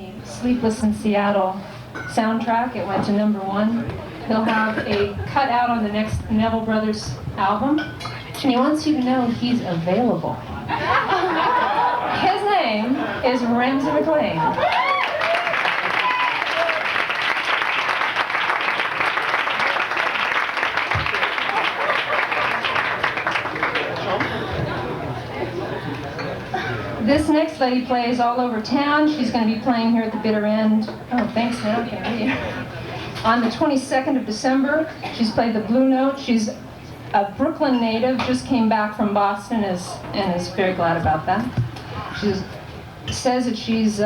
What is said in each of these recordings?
the Sleepless in Seattle soundtrack. It went to #1. He'll have a cutout on the next Neville Brothers album, and he wants you to know he's available. His name is Ramsey Mclean. This next lady plays all over town. She's going to be playing here at the bitter end. Oh, thanks, now I can read. On the 22nd of December, she's played the Blue Note. She's a Brooklyn native, just came back from Boston and is very glad about that. She says that she's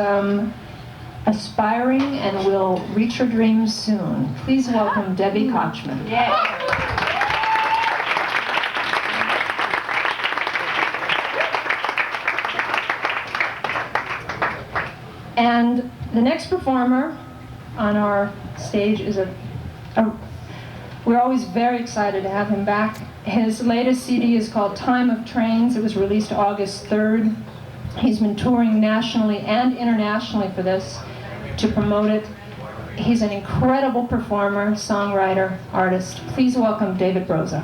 aspiring and will reach her dreams soon. Please welcome Debbie Kochman. Yeah. And the next performer on our stage is we're always very excited to have him back. His latest CD is called Time of Trains. It was released August 3rd. He's been touring nationally and internationally for this to promote it. He's an incredible performer, songwriter, artist. Please welcome David Broza.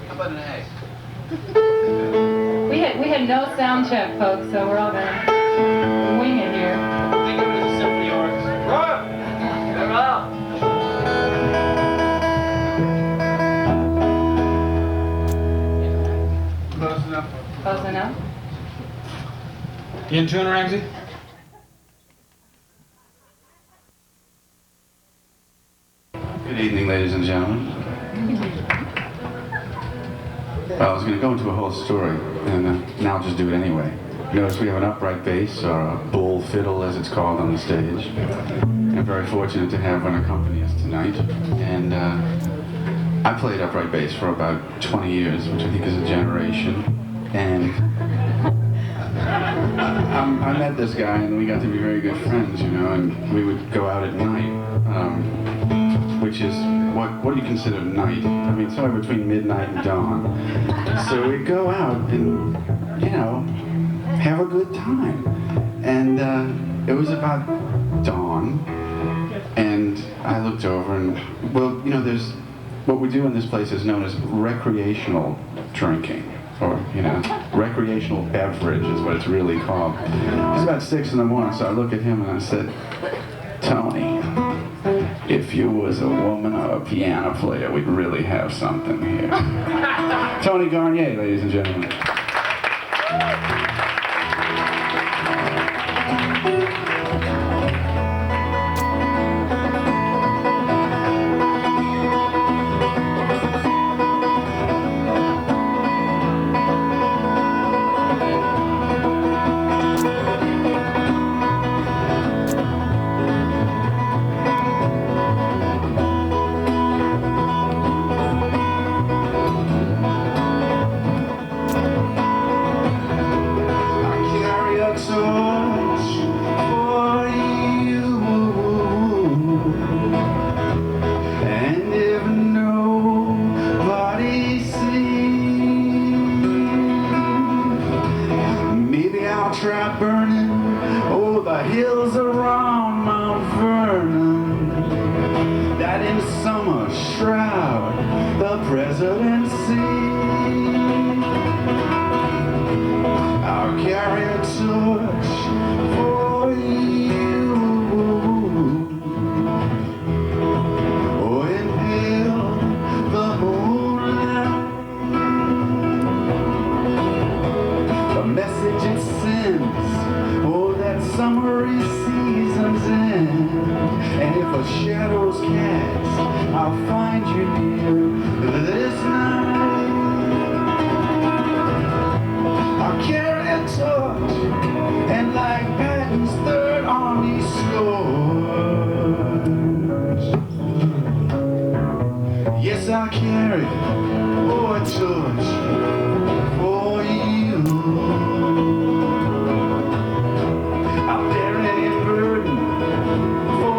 How about an egg? We had no sound check, folks, so we're all gonna wing it here. Think of it as a symphony orchestra. They're up. Close enough. Close enough? You in tune, Ramsey? Good evening, ladies and gentlemen. Well, I was going to go into a whole story, and now I'll just do it anyway. Notice we have an upright bass, or a bull fiddle as it's called on the stage. I'm very fortunate to have one accompany us tonight. And I played upright bass for about 20 years, which I think is a generation. And I met this guy, and we got to be very good friends, you know, and we would go out at night. Which is, what do you consider night? I mean, somewhere between midnight and dawn. So we'd go out and, you know, have a good time. And it was about dawn, and I looked over and, well, you know, there's, what we do in this place is known as recreational drinking, or, you know, recreational beverage is what it's really called. It's about 6 in the morning, so I look at him and I said, Tony, if you was a woman or a piano player, we'd really have something here. Tony Garnier, ladies and gentlemen. Try burning over the hills around Mount Vernon, that in summer shroud the presidency. I'll carry a torch for you, oh, inhale the moonlight, the message it sends, oh, that summery season's end. And if a shadow's cast, I'll find you near this night. I'll carry a torch and like Patton's Third Army scores. Yes, I'll carry, oh, a torch for you. I'll bear any burden for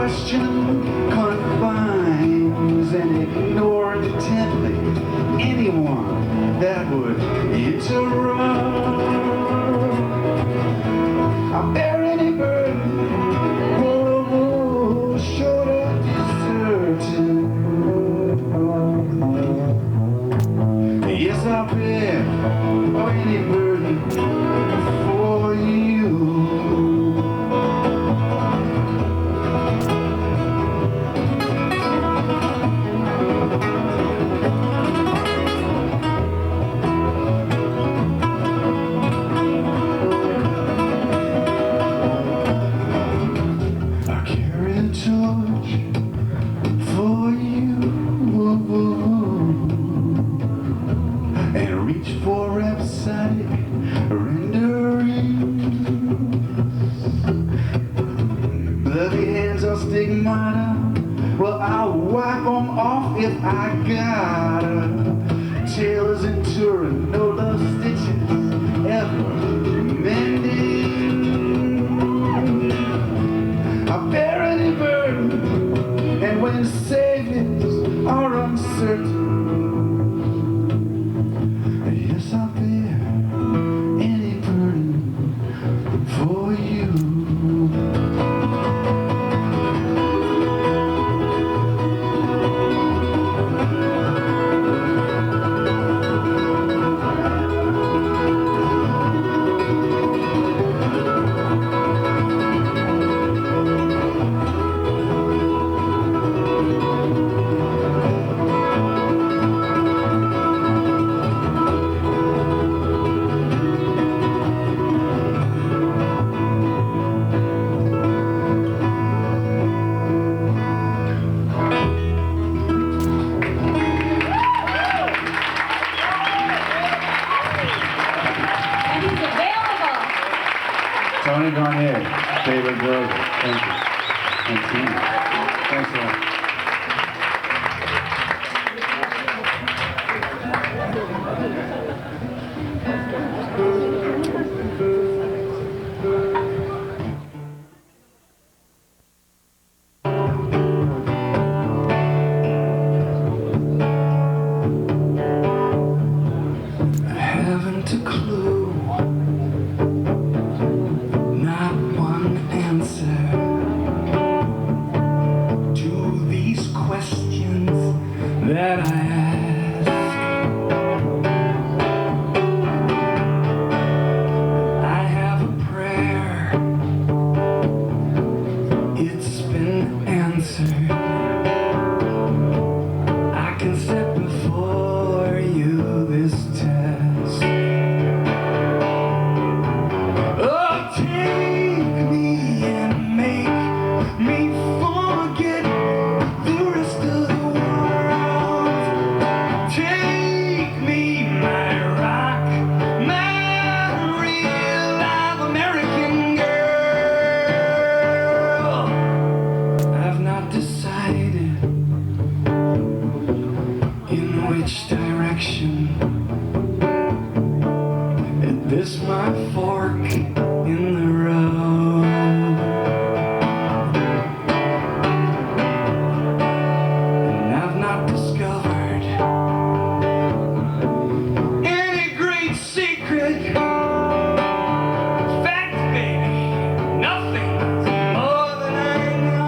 question confines and ignore intently anyone that would interrupt. I'll bear any burden, oh, short of deserting. Yes, I'll bear any burden for you. For rhapsodic renderings, bloody hands or stigmata, well, I'll wipe them off if I gotta. Tailors and touring, no love stitches ever mending. I bear any burden, and when savings are uncertain, yes, I'll bear any burden for you. Tony Garnier, David Broza, thank you. And Tina. Thanks a lot. I haven't a clue. That I ask, I have a prayer, it's been answered. I can set before you this test. Oh, take me and make me forget the rest of the which direction is this my fork in the road? And I've not discovered any great secret. Fact, baby, nothing's more than I know.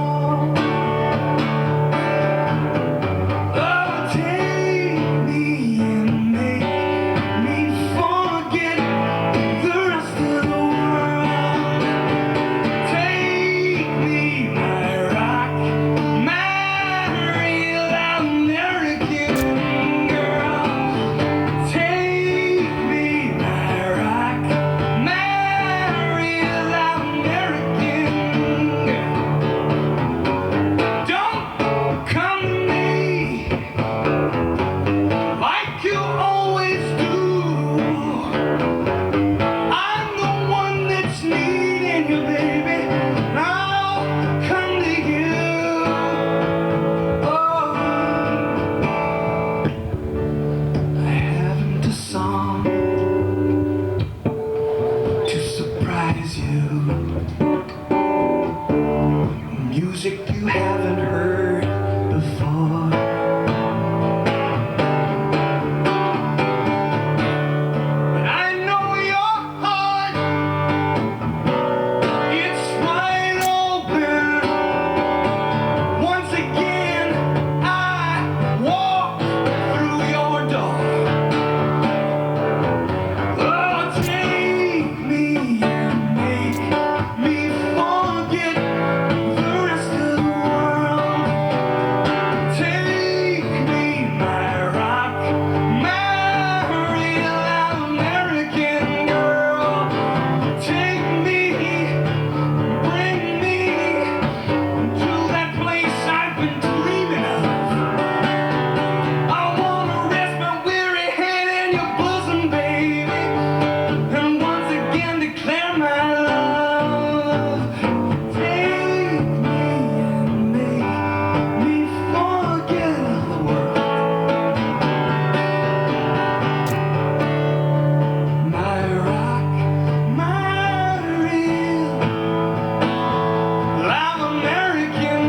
music you haven't heard before. But I know your heart, it's wide open. Once again, I walk through your door. Oh, take me and make me forget the rest of the world. Take me, my rock, my real American girl. Take me, bring me to that place I've been dreaming of. I wanna rest my weary head in your bosom, baby, and once again declare my love. Take me and make me forget the world. My rock, my real live American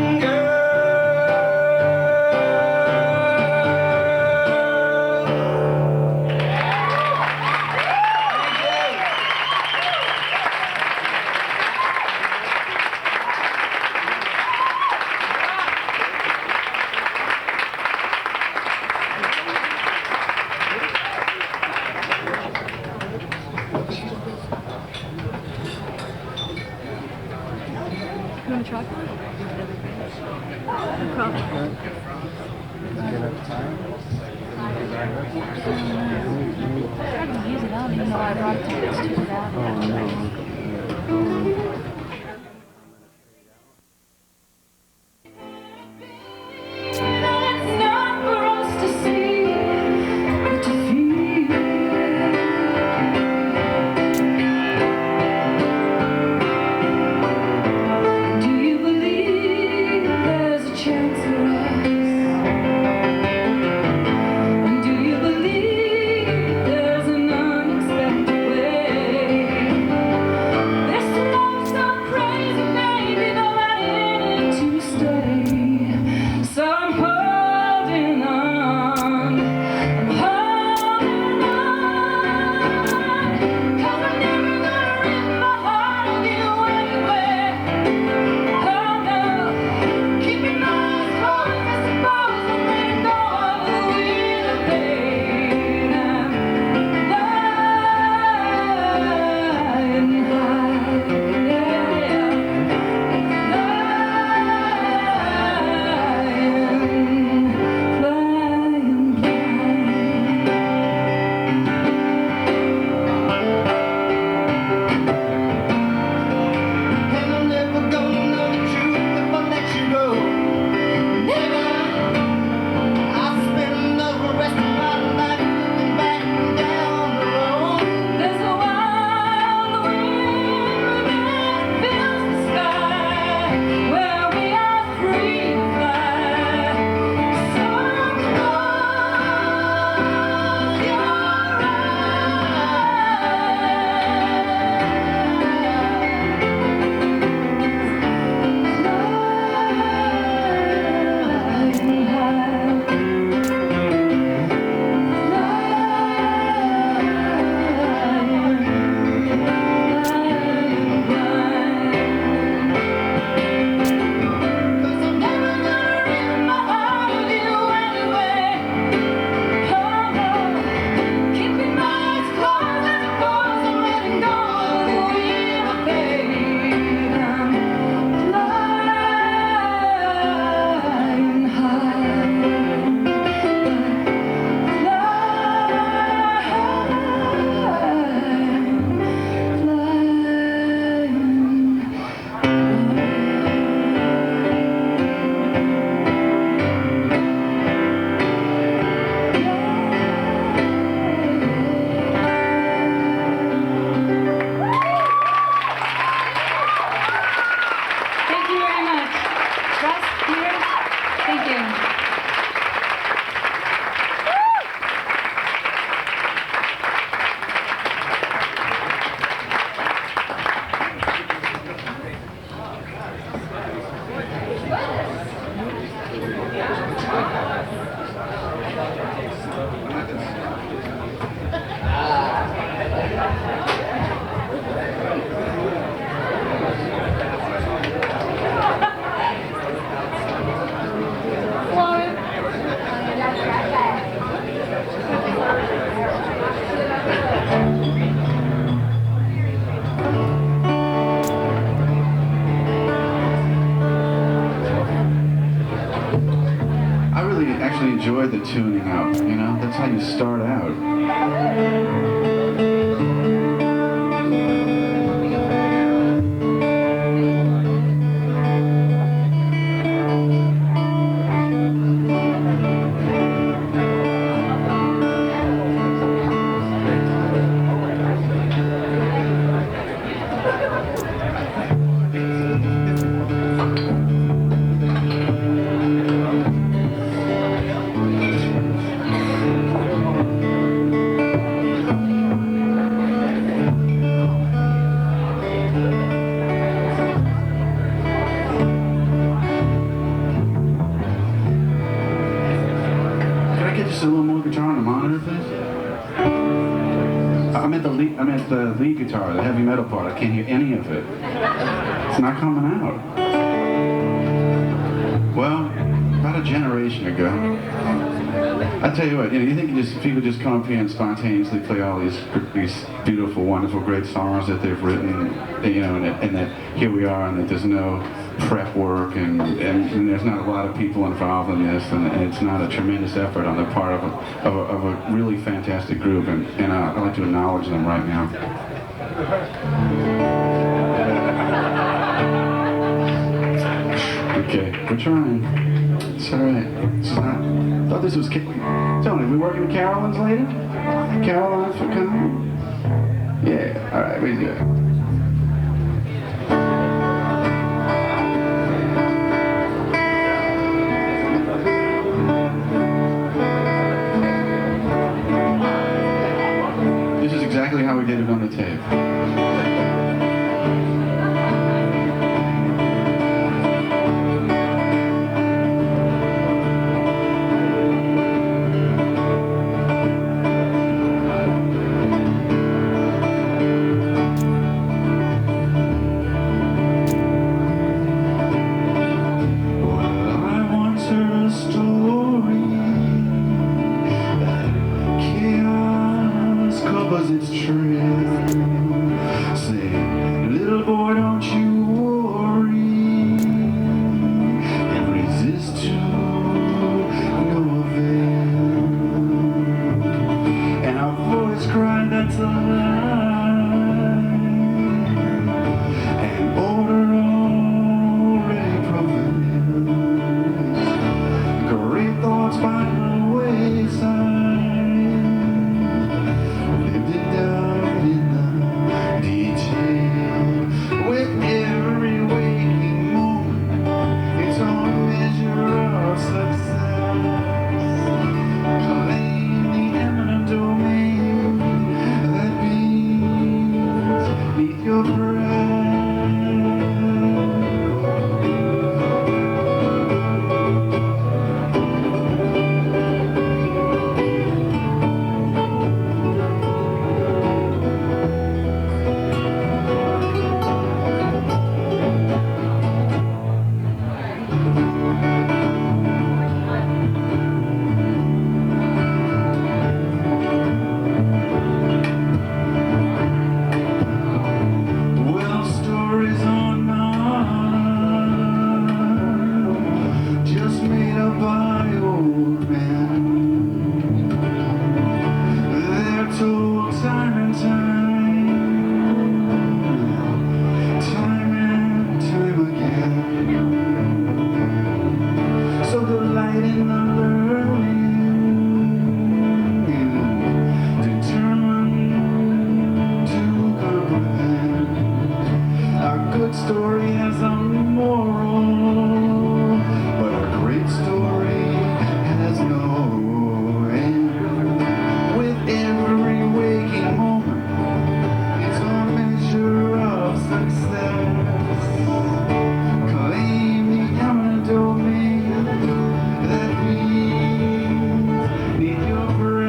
You want to try one? No problem. I tried to use it on even though I brought it to it out. That's not for us to see, but to feel. Do you believe there's a chance for us? And do you believe there's an unexpected way? This tonight enjoyed the tuning up, you know? That's how you start out. Just a little more guitar on the monitor, please. I'm at the lead guitar, the heavy metal part. I can't hear any of it. It's not coming out. Well, about a generation ago, I tell you what, you think people just come up here and spontaneously play all these beautiful, wonderful, great songs that they've written, you know, and that here we are, and that there's no prep work, and there's not a lot of people involved in this, and it's not a tremendous effort on the part of a really fantastic group, and I'd like to acknowledge them right now. Okay, we're trying. It's all right. It's not. I thought this was. Tony, we working with Caroline's later? Caroline for coming? Yeah. All right, we do it. This is exactly how we did it on the tape. It's true. Say, little boy, don't you worry, and resist to no avail. And our voice cried, that's a lie, and order already prevails. Great thoughts by the wayside. Story has a moral, but a great story has no end. With every waking moment, it's a measure of success. Claim the eminent domain that means need your breath.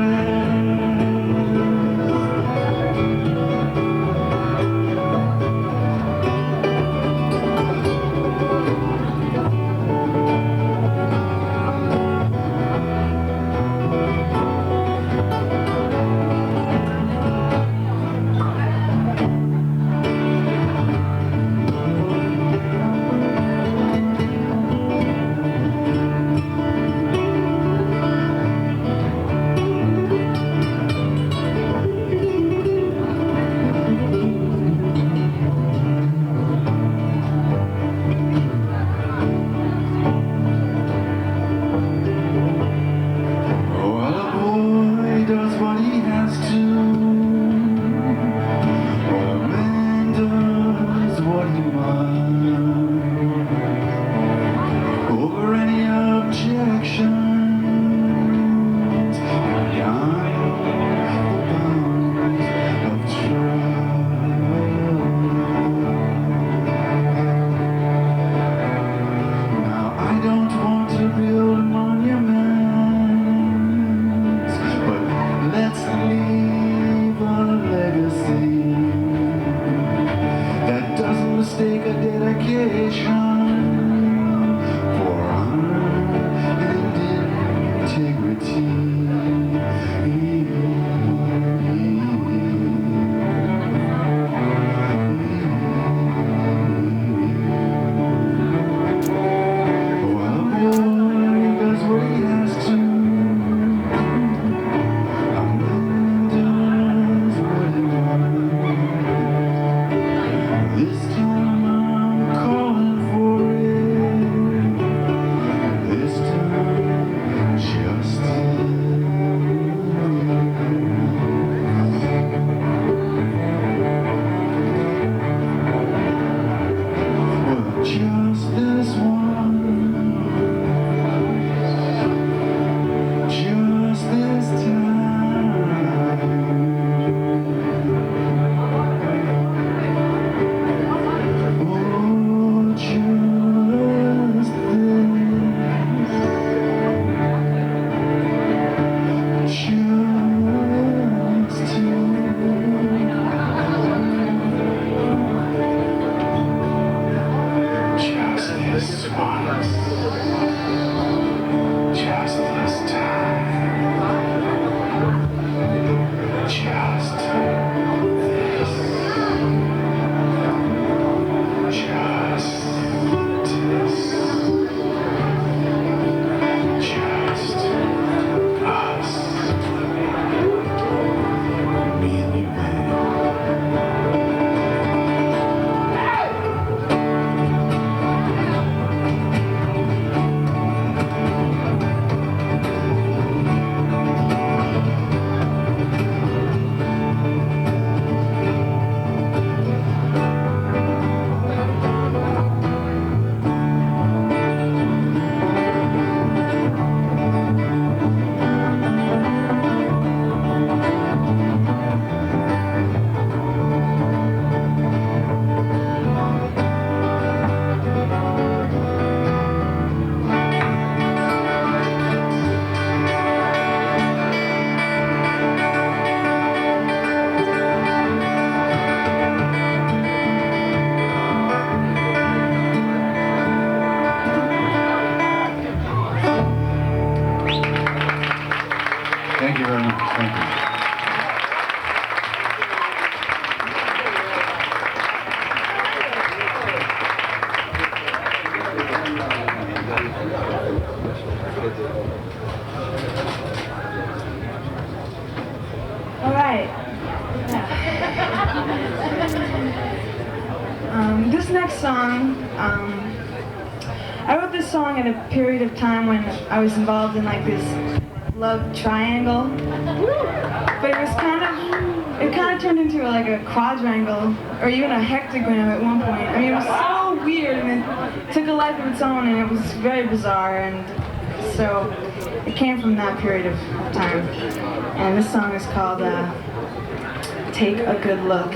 stake a dedication for honor and integrity. While a boy does what he has to, a man does what he wants. This time I'm calling for it. This time, justice. Well, just this one. Just this time. Oh, just this once. Just this time. Just this. Just us. Me and you, babe. Thank you very much. Thank you. All right. This next song, I wrote this song at a period of time when I was involved in like this love triangle, but it kind of turned into like a quadrangle or even a hectagram at one point. I mean, it was so weird, and it took a life of its own, and it was very bizarre, and so it came from that period of time. And this song is called Take a Good Look.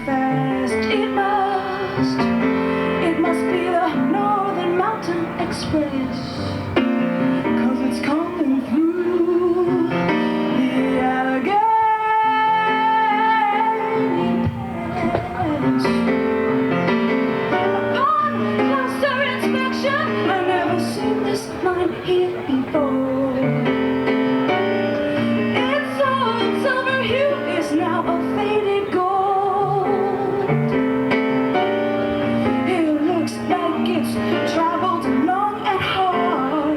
Fast, it must be the Northern Mountain Express, 'cause it's coming through the Allegheny Pass. Upon closer inspection, I've never seen this line here before. Its old silver hue is now a faded gold. Traveled long and hard.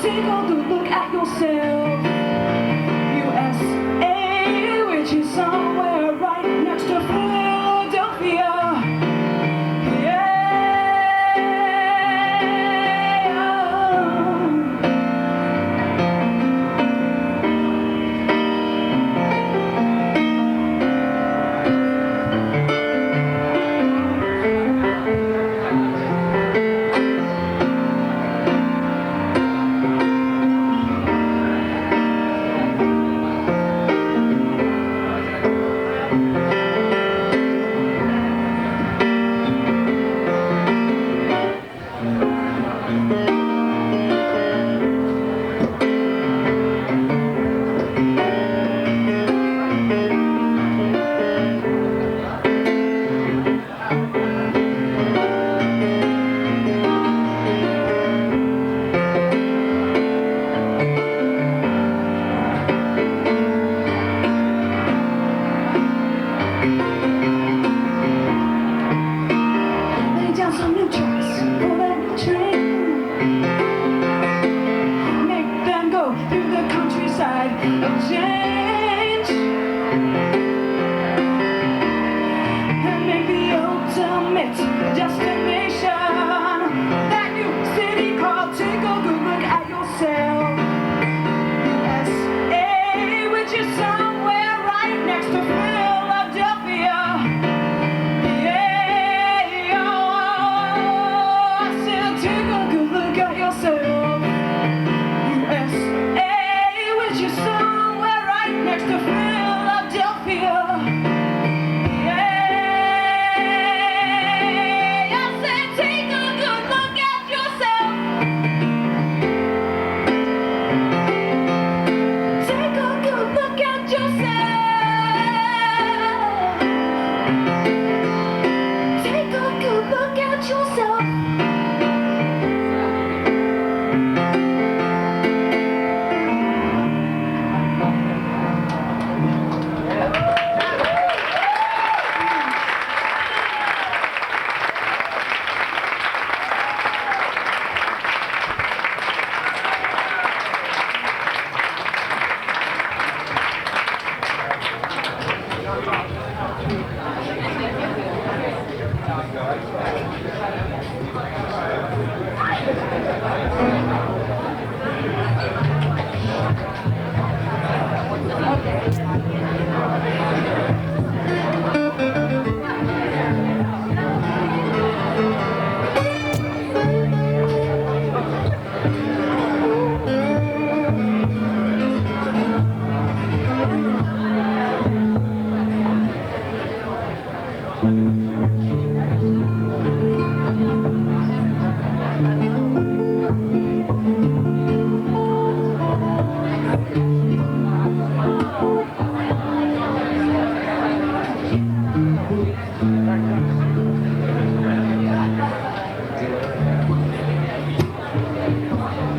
take a good look at yourself. USA, which is somewhere right next to Philadelphia.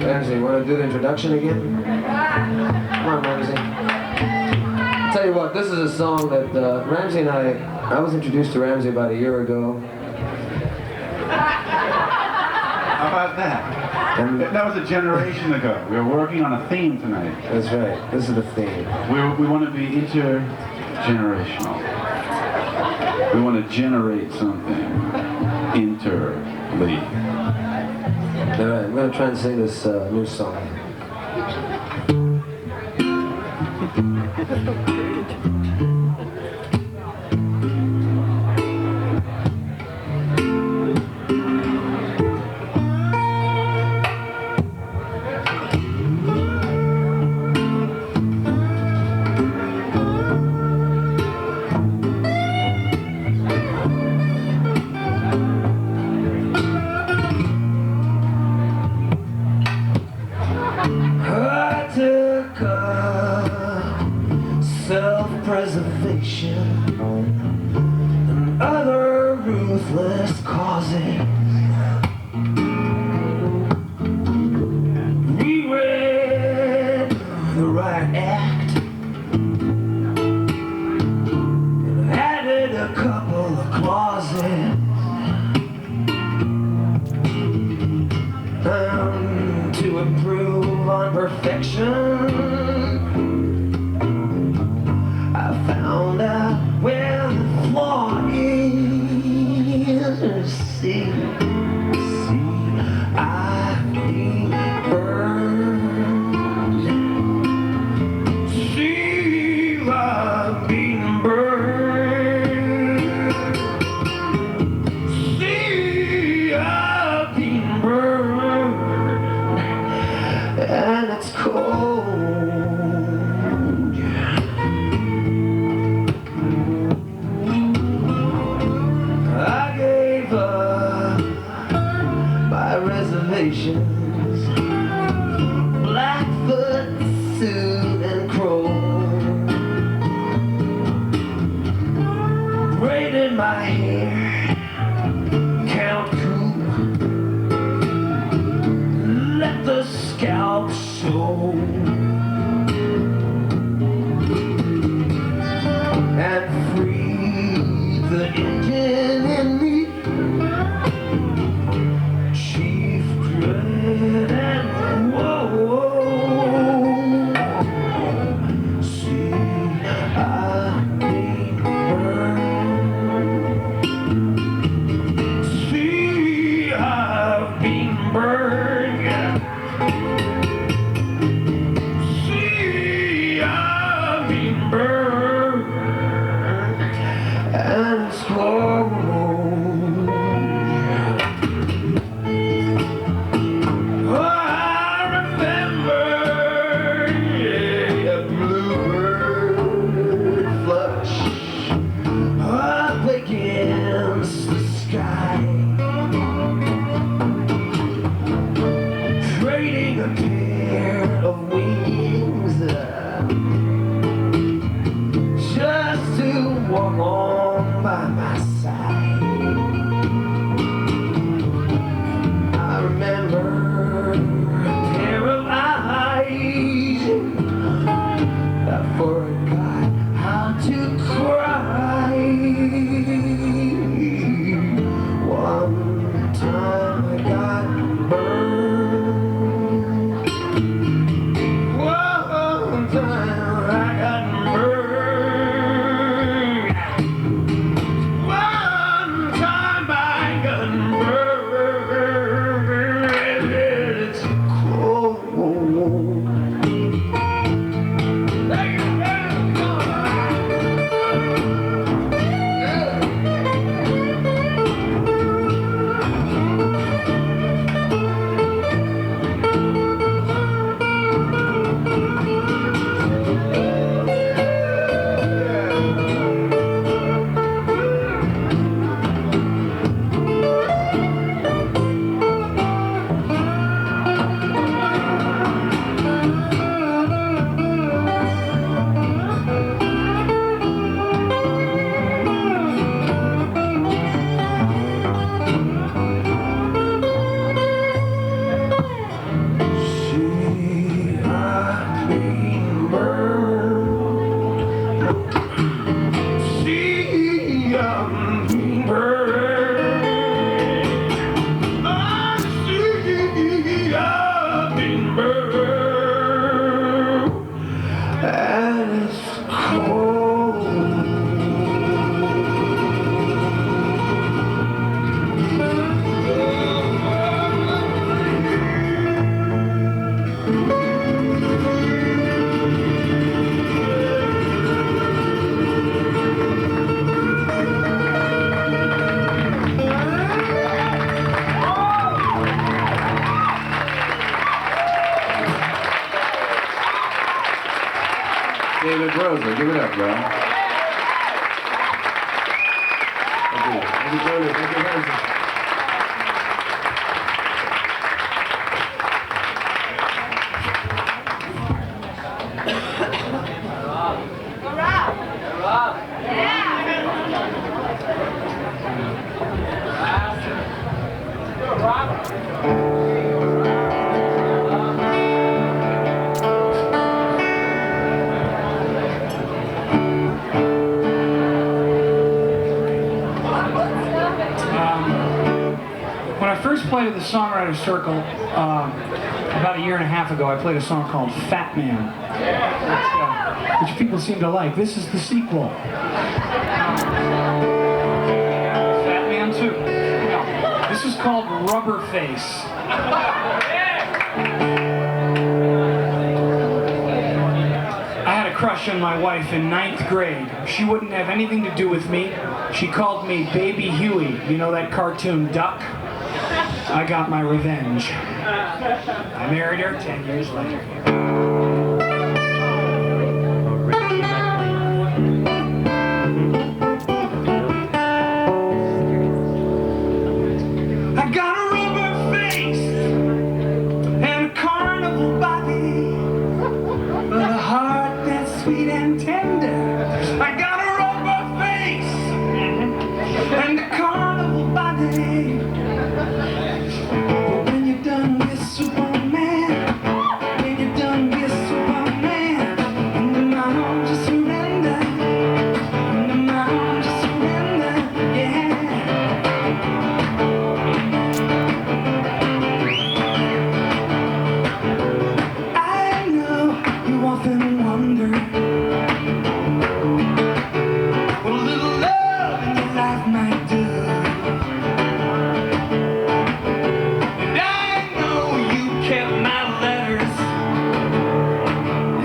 Ramsey, want to do the introduction again? Come on, Ramsey. I'll tell you what, this is a song that Ramsey and I was introduced to Ramsey about a year ago. How about that? And That was a generation ago. We were working on a theme tonight. that's right, this is the theme. We want to be intergenerational. We want to generate something interly. All right, I'm going to try and sing this new song. Self-preservation and other ruthless causes. Reread the right act and added a couple of clauses to improve on perfection. I found out where the flaw is. See, I've been burned. See, I've been burned. See, I've been burned. And it's cold. Reservations, Blackfoot, Sioux, and Crow. Braided my hair, count cool. Let the scalp show. And free the engine in me. And whoa, see, I've been burned. See, I've been burned. See, I've been burned. And it's cold. Broza, give it up, bro. Thank you. Thank you, Broza. Thank you, Ramsey. When I first played at the Songwriter Circle, About a year and a half ago, I played a song called Fat Man, which people seem to like. This is the sequel. Fat Man 2. No, this is called Rubber Face. I had a crush on my wife in 9th grade. She wouldn't have anything to do with me. She called me Baby Huey. You know that cartoon duck? I got my revenge. I married her 10 years later. I got a rubber face and a carnival body, but a heart that's sweet and tender. I got a rubber face and a carnival body. But when you're done with Superman, when you're done with Superman, into my arms just surrender, into my arms just surrender, yeah. I know you often wonder what a little love in your life might do. And I know you kept my letters,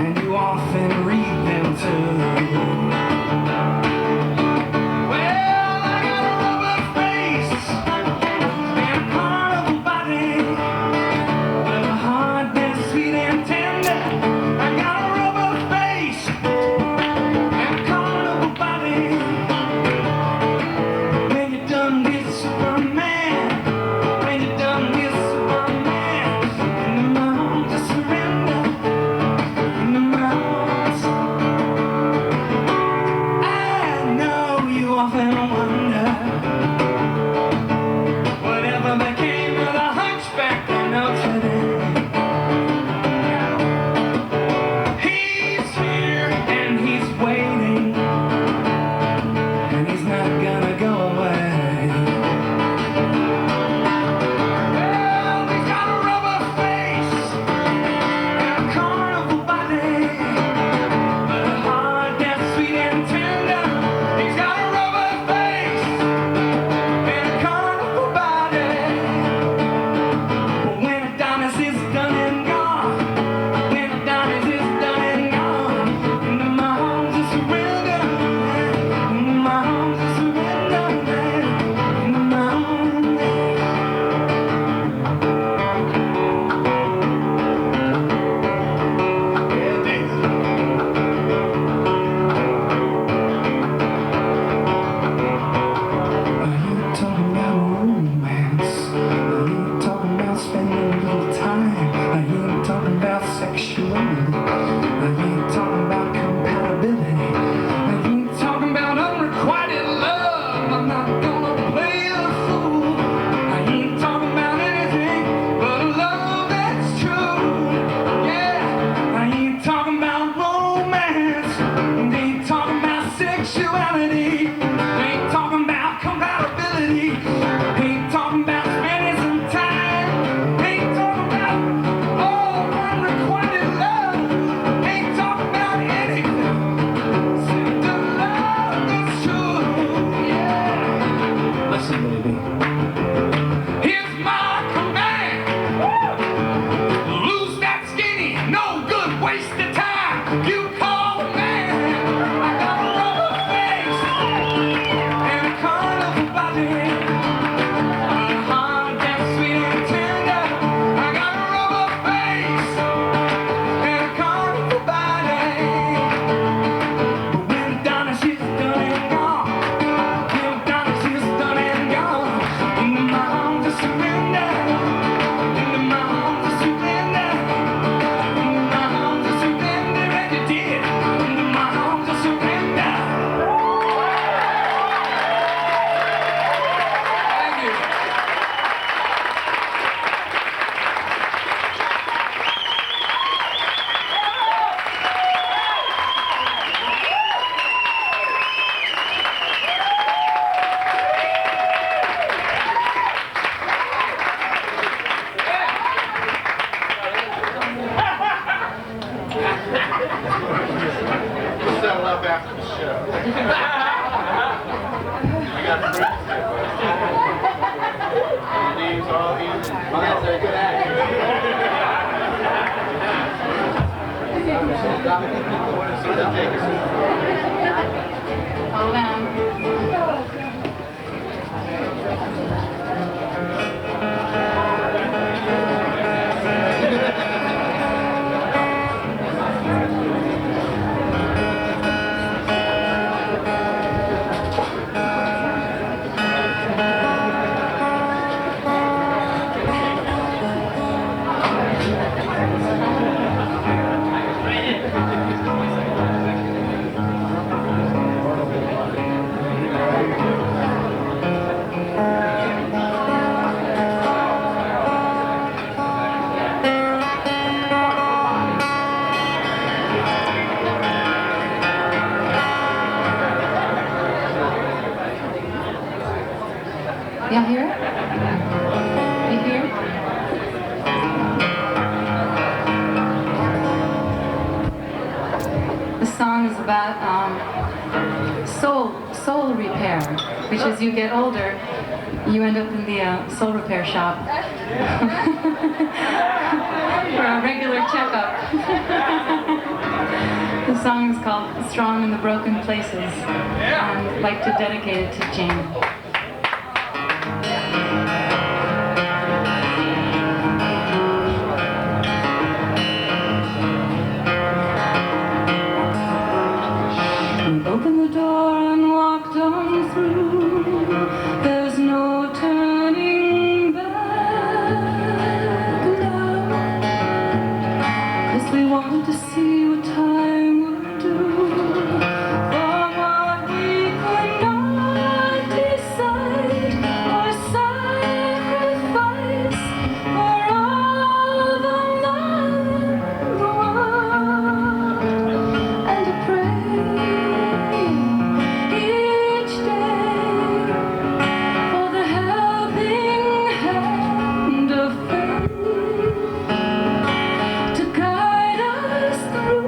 and you often read them too. Well, I got a rubber face and a carnival body, but a heart that's sweet and tender. I got a rubber face and a carnival body. When you're done with Superman, when you're done with Superman, into my arms just surrender, into my arms. I know you often wonder whatever became of the hunchback in Notre Dame. He's here and he's waiting, and he's not gonna go away. Well, he's got a rubber face and a carnival body, but a heart that's sweet and tender. He's got a rubber face and a carnival body. But when Adonis is done and gone, when Adonis is done and gone, into my arms of surrender, into my arms of surrender, into my arms. Yeah, David. Are you talking about romance? Are you talking about spending a little time? Are you talking about sexuality? Are you talking about compatibility? Are you talking about unrequited love? I'm not gonna play the fool. Are you talking about anything but a love that's true? Yeah. Are you talking about romance? Are you talking about sexuality? Are you talking about compatibility? Are you talking about spending some time? Are you talking about unrequited love? Are you talking about anything? The love that's true, yeah. Listen, baby. Here's my command. Lose that skinny, no good, waste of time. You call a man. I got a rubber face and a carnival body, a heart that's sweet and tender. I got a rubber face and a carnival body. But when Adonis is done and gone, when Adonis is done and gone, into my arms of surrender, into my arms of surrender, into my arms of surrender, and you did. Hold on. Y'all hear it? You hear? The song is about soul repair, which as you get older, you end up in the soul repair shop for a regular checkup. The song is called "Strong in the Broken Places," and I'd like to dedicate it to Jane. Open the door and walked on through. There's no turning back now. 'Cause we want to see what time will do. For what we could not decide or sacrifice for all the love in the world. And to pray each day for the helping hand of faith to guide us through.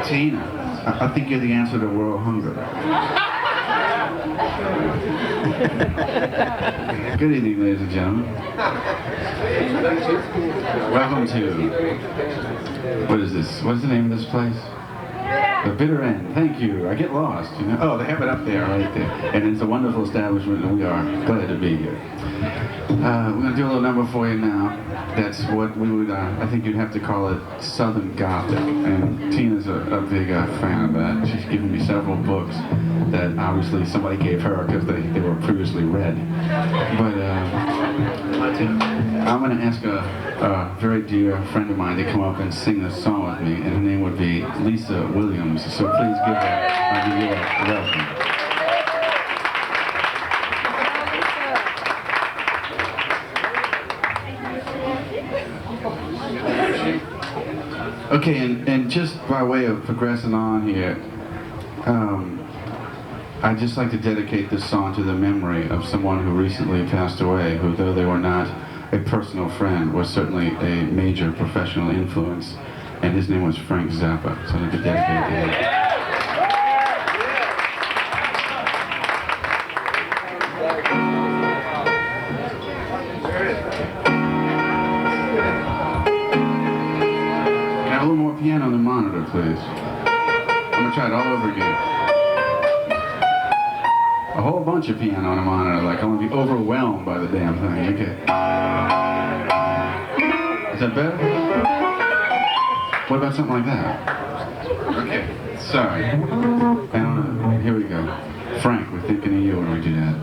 Tina, I think you're the answer to world hunger. Good evening, ladies and gentlemen. Welcome to, what is this? What's the name of this place? The Bitter End. Thank you. I get lost, you know. Oh, they have it up there, right there. And it's a wonderful establishment, and we are glad to be here. We're going to do a little number for you now. That's what we would, I think you'd have to call it Southern Gothic. And Tina's a big fan of that. She's given me several books that obviously somebody gave her because they were previously read. But I'm going to ask a very dear friend of mine to come up and sing this song with me, and her name would be Lisa Williams. So please give her a New York welcome. Okay, and just by way of progressing on here, I'd just like to dedicate this song to the memory of someone who recently passed away, who, though they were not a personal friend, was certainly a major professional influence, and his name was Frank Zappa. So I'd like to dedicate it to him. A little more piano on the monitor, please. I'm gonna try it all over again. A whole bunch of piano on the monitor, like I want to be overwhelmed by the damn thing. Okay. Is that better? What about something like that? Okay. Sorry. I don't know. Here we go. Frank, we're thinking of you when we do that.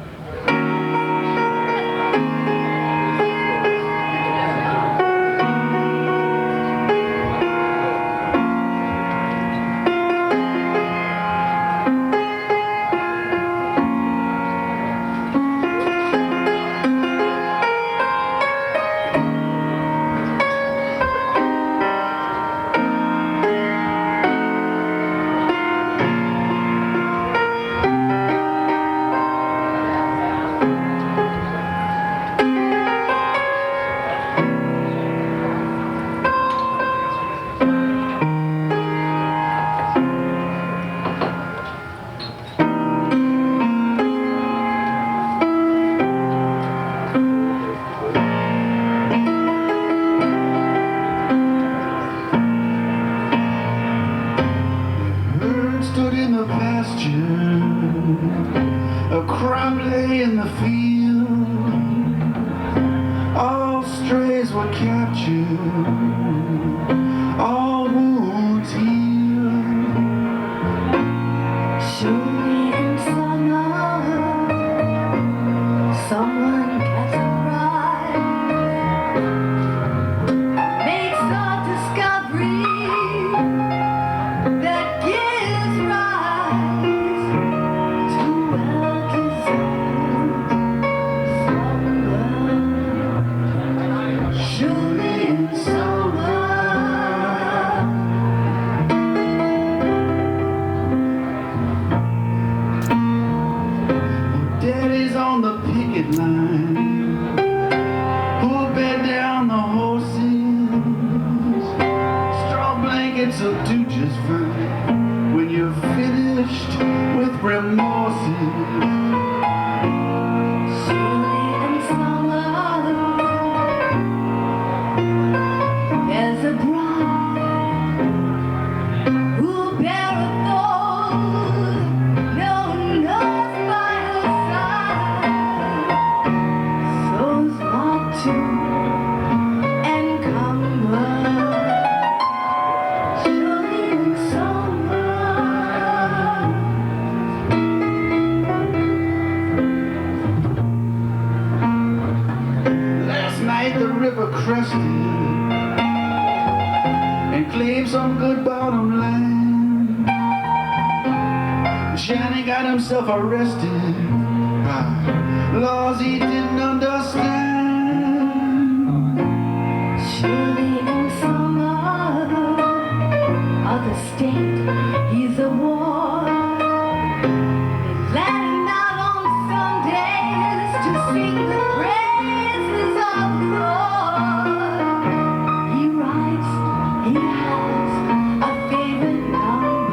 Arrested by laws he didn't understand. Surely in some other state he's a war. They let him out on Sundays to sing the praises of the Lord. He writes, he has a favorite number.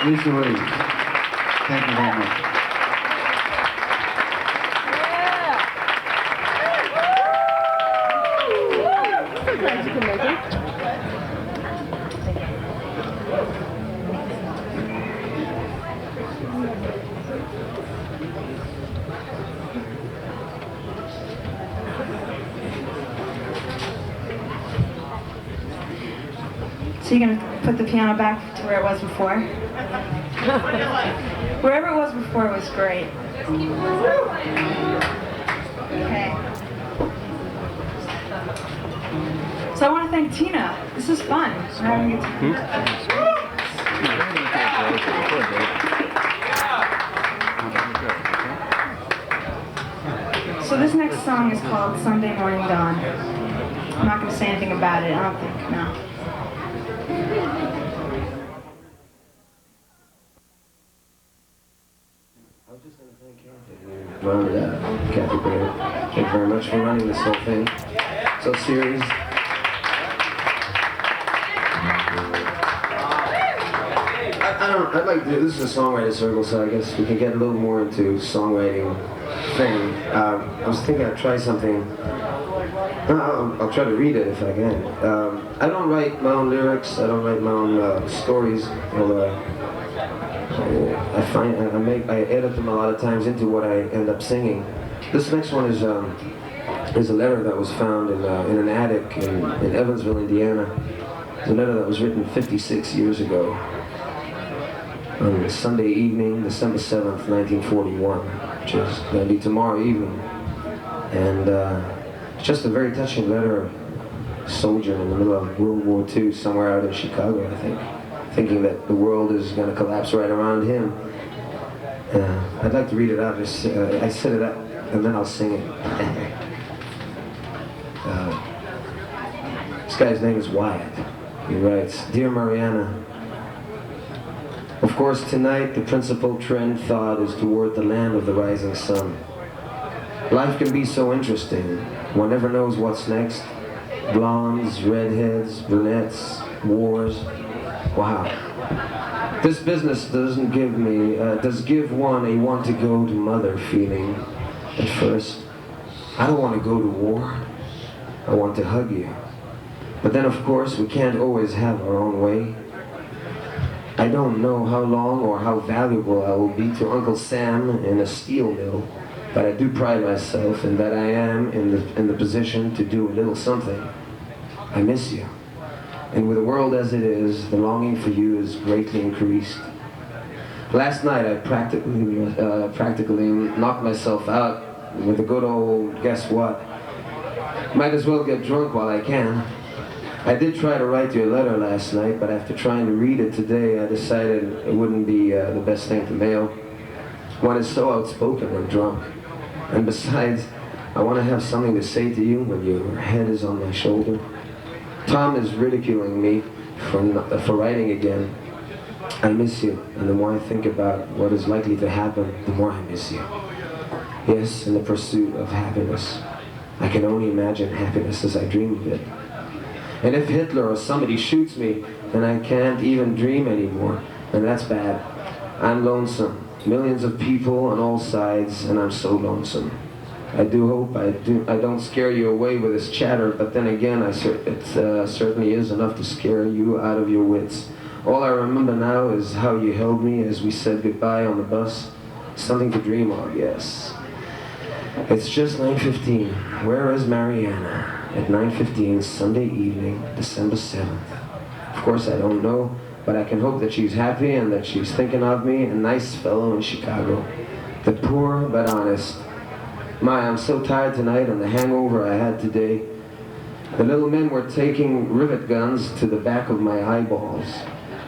Lisa Lee. Thank you very much. So you're gonna put the piano back to where it was before? Wherever it was before was great. Okay. So I want to thank Tina. This is fun. We're having a good time. So this next song is called Sunday Morning Dawn. I'm not going to say anything about it, I don't think, no. Rounded out, Kathy Baird. Thank you very much for running this whole thing. So serious. I'd like to, this is a songwriter circle, so I guess we can get a little more into songwriting thing. I was thinking I'd try something. I'll try to read it if I can. I don't write my own lyrics, I don't write my own stories, although I edit them a lot of times into what I end up singing. This next one is a letter that was found in an attic in Evansville, Indiana. It's a letter that was written 56 years ago on Sunday evening, December 7th, 1941, which is going to be tomorrow evening. And it's just a very touching letter of a soldier in the middle of World War II, somewhere out in Chicago, I think, thinking that the world is going to collapse right around him. I'd like to read it out. I set it up, and then I'll sing it. This guy's name is Wyatt. He writes, Dear Mariana, of course tonight the principal trend thought is toward the land of the rising sun. Life can be so interesting. One never knows what's next. Blondes, redheads, brunettes, wars. Wow. This business doesn't give me, does give one a want to go to mother feeling. At first, I don't want to go to war. I want to hug you. But then of course we can't always have our own way. I don't know how long or how valuable I will be to Uncle Sam in a steel mill, but I do pride myself in that I am in the position to do a little something. I miss you. And with the world as it is, the longing for you is greatly increased. Last night I practically knocked myself out with a good old guess what. Might as well get drunk while I can. I did try to write you a letter last night, but after trying to read it today, I decided it wouldn't be the best thing to mail. One is so outspoken when drunk. And besides, I want to have something to say to you when your head is on my shoulder. Tom is ridiculing me for writing again. I miss you, and the more I think about what is likely to happen, the more I miss you. Yes, in the pursuit of happiness. I can only imagine happiness as I dream of it. And if Hitler or somebody shoots me, then I can't even dream anymore, and that's bad. I'm lonesome. Millions of people on all sides, and I'm so lonesome. I do hope I don't scare you away with this chatter, but then again, it certainly is enough to scare you out of your wits. All I remember now is how you held me as we said goodbye on the bus. Something to dream of, yes. It's just 9:15. Where is Mariana? At 9:15, Sunday evening, December 7th. Of course, I don't know, but I can hope that she's happy and that she's thinking of me, a nice fellow in Chicago. The poor but honest. My, I'm so tired tonight and the hangover I had today. The little men were taking rivet guns to the back of my eyeballs.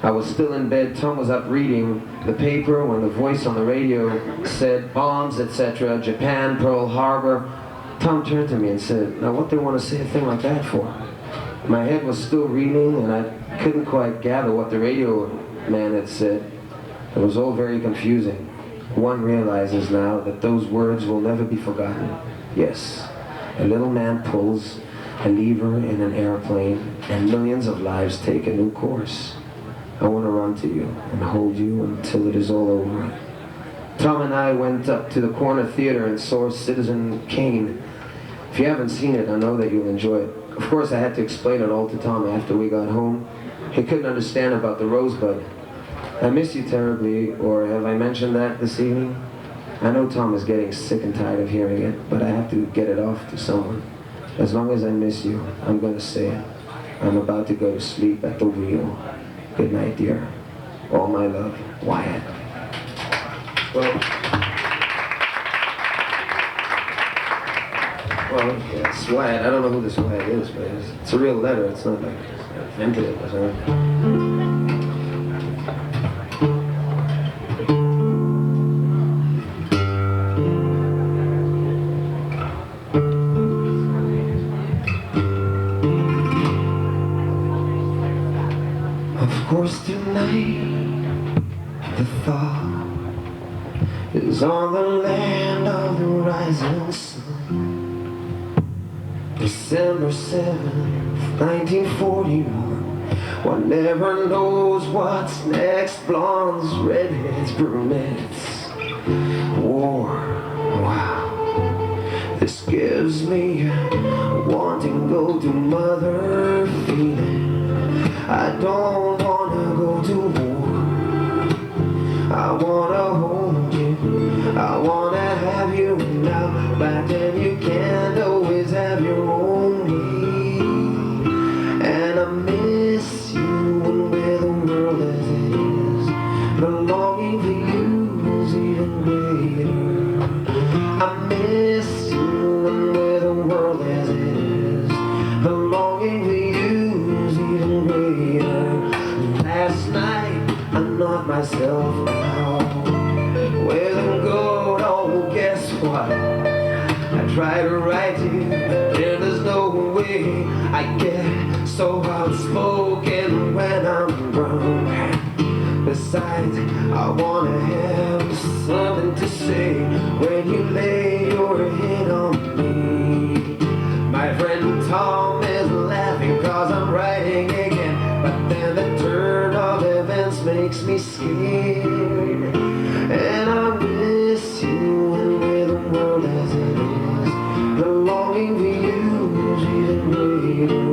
I was still in bed. Tom was up reading the paper when the voice on the radio said bombs, etc., Japan, Pearl Harbor. Tom turned to me and said, now what do they want to say a thing like that for? My head was still reeling and I couldn't quite gather what the radio man had said. It was all very confusing. One realizes now that those words will never be forgotten. Yes, a little man pulls a lever in an airplane and millions of lives take a new course. I want to run to you and hold you until it is all over. Tom and I went up to the corner theater and saw Citizen Kane. If you haven't seen it, I know that you'll enjoy it. Of course, I had to explain it all to Tom after we got home. He couldn't understand about the rosebud. I miss you terribly, or have I mentioned that this evening? I know Tom is getting sick and tired of hearing it, but I have to get it off to someone. As long as I miss you, I'm going to say it. I'm about to go to sleep at the wheel. Good night, dear. All my love, Wyatt. Well, yes, Wyatt. I don't know who this Wyatt is, but it's a real letter. It's not like I invented it or something. Of course tonight the thought is on the land of the rising sun. December 7th, 1941. One never knows what's next. Blondes, redheads, brunettes. War, wow. This gives me a wanting go to mother feeling. I don't wanna go to war. I wanna hold you. I wanna have you now. Back then you can't always have your own way. And I miss you when we're the world as it is. The longing for you is even greater. I miss you when we're the world as it is. The longing for you is even greater. Last night I knocked myself out with a goat. Oh, guess what? I try to write you, and there's no way I get so outspoken when I'm drunk. Besides, I wanna have something to say when you lay your head on me. My friend Tom is laughing 'cause I'm writing again, but then the turn of events makes me scared. And I miss you when we're the world as it is. The longing for you is even greater.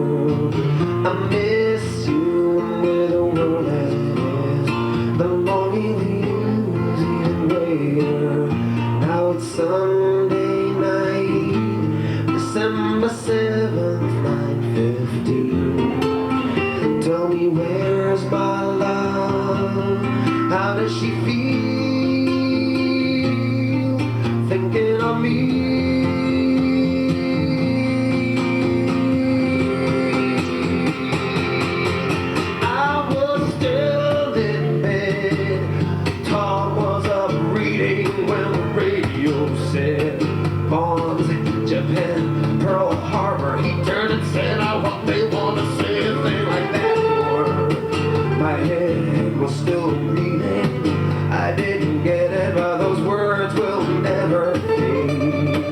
I miss you when we're the world as it is. The longing for you is even greater. Now it's Sunday night, December 7th, 9:15. Tell me, where's my love? How does she feel? Thinking of me. I was still in bed. Tom was up reading when the radio said bombs, Japan, Pearl Harbor. He turned and said, I hope they want to say a thing like that more. My head was still bleeding. I didn't get it, but those words will never fade.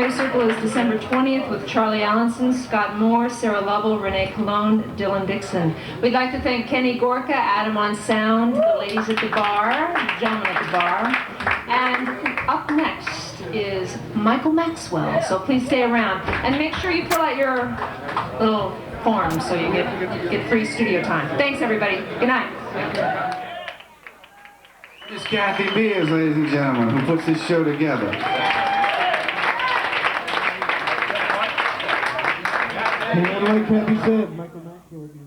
February Circle is December 20th with Charlie Allenson, Scott Moore, Sarah Lovell, Renee Colon, Dylan Dixon. We'd like to thank Kenny Gorka, Adam on sound, the ladies at the bar, the gentlemen at the bar. And up next is Michael Maxwell, so please stay around. And make sure you fill out your little form so you get free studio time. Thanks, everybody. Good night. It's Kathy Beers, ladies and gentlemen, who puts this show together. And like Kathy said, Michael Maxwell will be